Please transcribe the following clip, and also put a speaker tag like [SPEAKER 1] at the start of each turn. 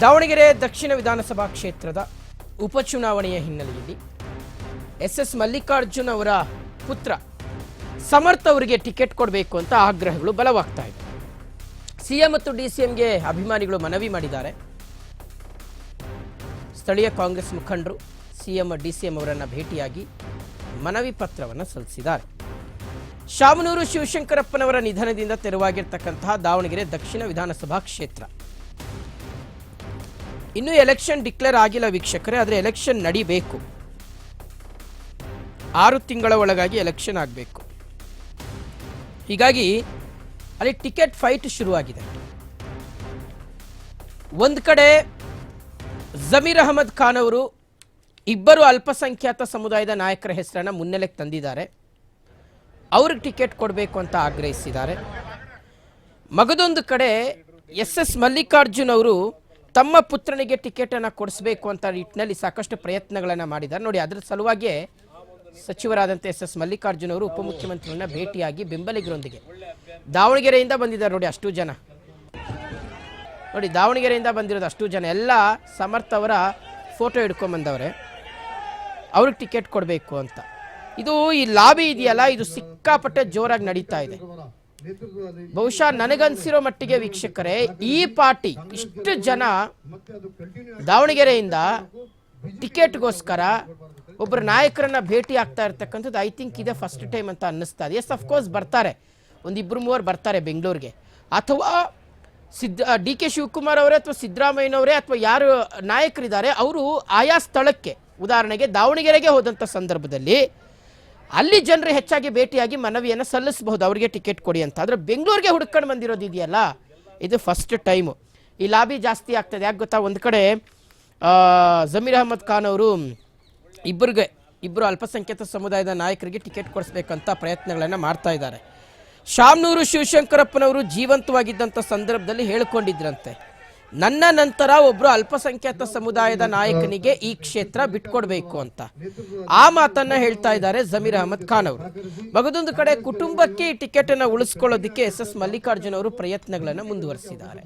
[SPEAKER 1] ದಾವಣಗೆರೆ ದಕ್ಷಿಣ ವಿಧಾನಸಭಾ ಕ್ಷೇತ್ರದ ಉಪಚುನಾವಣೆಯ ಹಿನ್ನೆಲೆಯಲ್ಲಿ ಎಸ್ ಮಲ್ಲಿಕಾರ್ಜುನ್ ಅವರ ಪುತ್ರ ಸಮರ್ಥ ಅವರಿಗೆ ಟಿಕೆಟ್ ಕೊಡಬೇಕು ಅಂತ ಆಗ್ರಹಗಳು ಬಲವಾಗ್ತಾ ಇದೆ. ಸಿಎಂ ಮತ್ತು ಡಿಸಿಎಂಗೆ ಅಭಿಮಾನಿಗಳು ಮನವಿ ಮಾಡಿದ್ದಾರೆ. ಸ್ಥಳೀಯ ಕಾಂಗ್ರೆಸ್ ಮುಖಂಡರು ಸಿಎಂ ಡಿಸಿಎಂ ಅವರನ್ನು ಭೇಟಿಯಾಗಿ ಮನವಿ ಪತ್ರವನ್ನು ಸಲ್ಲಿಸಿದ್ದಾರೆ. ಶಾಮನೂರು ಶಿವಶಂಕರಪ್ಪನವರ ನಿಧನದಿಂದ ತೆರವಾಗಿರ್ತಕ್ಕಂತಹ ದಾವಣಗೆರೆ ದಕ್ಷಿಣ ವಿಧಾನಸಭಾ ಕ್ಷೇತ್ರ ಇನ್ನೂ ಎಲೆಕ್ಷನ್ ಡಿಕ್ಲೇರ್ ಆಗಿಲ್ಲ ವೀಕ್ಷಕರೇ. ಆದರೆ ಎಲೆಕ್ಷನ್ ನಡಿಬೇಕು, 6 ತಿಂಗಳ ಒಳಗಾಗಿ ಎಲೆಕ್ಷನ್ ಆಗಬೇಕು. ಹೀಗಾಗಿ ಅಲ್ಲಿ ಟಿಕೆಟ್ ಫೈಟ್ ಶುರುವಾಗಿದೆ. ಒಂದು ಕಡೆ ಜಮೀರ್ ಅಹಮದ್ ಖಾನ್ ಅವರು ಇಬ್ಬರು ಅಲ್ಪಸಂಖ್ಯಾತ ಸಮುದಾಯದ ನಾಯಕರ ಹೆಸರನ್ನು ಮುನ್ನೆಲೆಗೆ ತಂದಿದ್ದಾರೆ. ಅವ್ರಿಗೆ ಟಿಕೆಟ್ ಕೊಡಬೇಕು ಅಂತ ಆಗ್ರಹಿಸಿದ್ದಾರೆ. ಮಗದೊಂದು ಕಡೆ ಎಸ್ ಮಲ್ಲಿಕಾರ್ಜುನ್ ಅವರು ತಮ್ಮ ಪುತ್ರನಿಗೆ ಟಿಕೆಟ್ ಅನ್ನು ಕೊಡಿಸಬೇಕು ಅಂತ ನಿಟ್ಟಿನಲ್ಲಿ ಸಾಕಷ್ಟು ಪ್ರಯತ್ನಗಳನ್ನು ಮಾಡಿದ್ದಾರೆ. ನೋಡಿ, ಅದರ ಸಲುವಾಗಿಯೇ ಸಚಿವರಾದಂಥ ಎಸ್ ಮಲ್ಲಿಕಾರ್ಜುನ್ ಅವರು ಉಪಮುಖ್ಯಮಂತ್ರಿಗಳನ್ನ ಭೇಟಿಯಾಗಿ ಬೆಂಬಲಿಗರೊಂದಿಗೆ ದಾವಣಗೆರೆಯಿಂದ ಬಂದಿದ್ದಾರೆ. ನೋಡಿ, ಅಷ್ಟು ಜನ, ನೋಡಿ ದಾವಣಗೆರೆಯಿಂದ ಬಂದಿರೋದು ಅಷ್ಟು ಜನ ಎಲ್ಲ ಸಮರ್ಥ ಅವರ ಫೋಟೋ ಹಿಡ್ಕೊಂಬಂದವ್ರೆ, ಅವ್ರಿಗೆ ಟಿಕೆಟ್ ಕೊಡಬೇಕು ಅಂತ. ಇದು ಈ ಲಾಬಿ ಇದೆಯಲ್ಲ, ಇದು ಸಿಕ್ಕಾಪಟ್ಟೆ ಜೋರಾಗಿ ನಡೀತಾ ಇದೆ. ಬಹುಶಃ ನನಗನ್ಸಿರೋ ಮಟ್ಟಿಗೆ ವೀಕ್ಷಕರೇ, ಈ ಪಾರ್ಟಿ ಇಷ್ಟು ಜನ ದಾವಣಗೆರೆಯಿಂದ ಟಿಕೆಟ್ಗೋಸ್ಕರ ಒಬ್ಬರ ನಾಯಕರನ್ನ ಭೇಟಿ ಆಗ್ತಾ ಇರ್ತಕ್ಕಂಥದ್ದು ಐ ಥಿಂಕ್ ಇದೆ ಫಸ್ಟ್ ಟೈಮ್ ಅಂತ ಅನ್ನಿಸ್ತಾ ಇದೆ. ಎಸ್, ಅಫ್ಕೋರ್ಸ್ ಬರ್ತಾರೆ, ಒಂದಿಬ್ಬರು ಮೂವರು ಬರ್ತಾರೆ ಬೆಂಗಳೂರಿಗೆ, ಅಥವಾ ಡಿ ಕೆ ಶಿವಕುಮಾರ್ ಅವರೇ ಅಥವಾ ಸಿದ್ದರಾಮಯ್ಯನವರೇ ಅಥವಾ ಯಾರು ನಾಯಕರಿದ್ದಾರೆ ಅವರು ಆಯಾ ಸ್ಥಳಕ್ಕೆ, ಉದಾಹರಣೆಗೆ ದಾವಣಗೆರೆಗೆ ಹೋದಂಥ ಸಂದರ್ಭದಲ್ಲಿ ಅಲ್ಲಿ ಜನರು ಹೆಚ್ಚಾಗಿ ಭೇಟಿಯಾಗಿ ಮನವಿಯನ್ನು ಸಲ್ಲಿಸಬಹುದು, ಅವರಿಗೆ ಟಿಕೆಟ್ ಕೊಡಿ ಅಂತ. ಆದರೆ ಬೆಂಗಳೂರಿಗೆ ಹುಡ್ಕೊಂಡು ಬಂದಿರೋದು ಇದೆಯಲ್ಲ, ಇದು ಫಸ್ಟ್ ಟೈಮು. ಈ ಲಾಬಿ ಜಾಸ್ತಿ ಆಗ್ತದೆ. ಯಾಕೆ ಗೊತ್ತಾ, ಒಂದು ಕಡೆ ಜಮೀರ್ ಅಹಮದ್ ಖಾನ್ ಅವರು ಇಬ್ಬರು ಅಲ್ಪಸಂಖ್ಯಾತ ಸಮುದಾಯದ ನಾಯಕರಿಗೆ ಟಿಕೆಟ್ ಕೊಡಿಸ್ಬೇಕಂತ ಪ್ರಯತ್ನಗಳನ್ನು ಮಾಡ್ತಾ ಇದ್ದಾರೆ. ಶಾಮನೂರು ಶಿವಶಂಕರಪ್ಪನವರು ಜೀವಂತವಾಗಿದ್ದಂಥ ಸಂದರ್ಭದಲ್ಲಿ ಹೇಳಿಕೊಂಡಿದ್ರಂತೆ, ನನ್ನ ನಂತರ ಒಬ್ಬರು ಅಲ್ಪಸಂಖ್ಯಾತ ಸಮುದಾಯದ ನಾಯಕನಿಗೆ ಈ ಕ್ಷೇತ್ರ ಬಿಟ್ಕೊಡ್ಬೇಕು ಅಂತ. ಆ ಮಾತನ್ನ ಹೇಳ್ತಾ ಇದ್ದಾರೆ ಜಮೀರ್ ಅಹಮದ್ ಖಾನ್ ಅವರು. ಮಗದೊಂದು ಕಡೆ ಕುಟುಂಬಕ್ಕೆ ಈ ಟಿಕೆಟ್ ಅನ್ನು ಉಳಿಸ್ಕೊಳ್ಳೋದಕ್ಕೆ ಎಸ್ ಮಲ್ಲಿಕಾರ್ಜುನ್ ಅವರು ಪ್ರಯತ್ನಗಳನ್ನು ಮುಂದುವರಿಸಿದ್ದಾರೆ.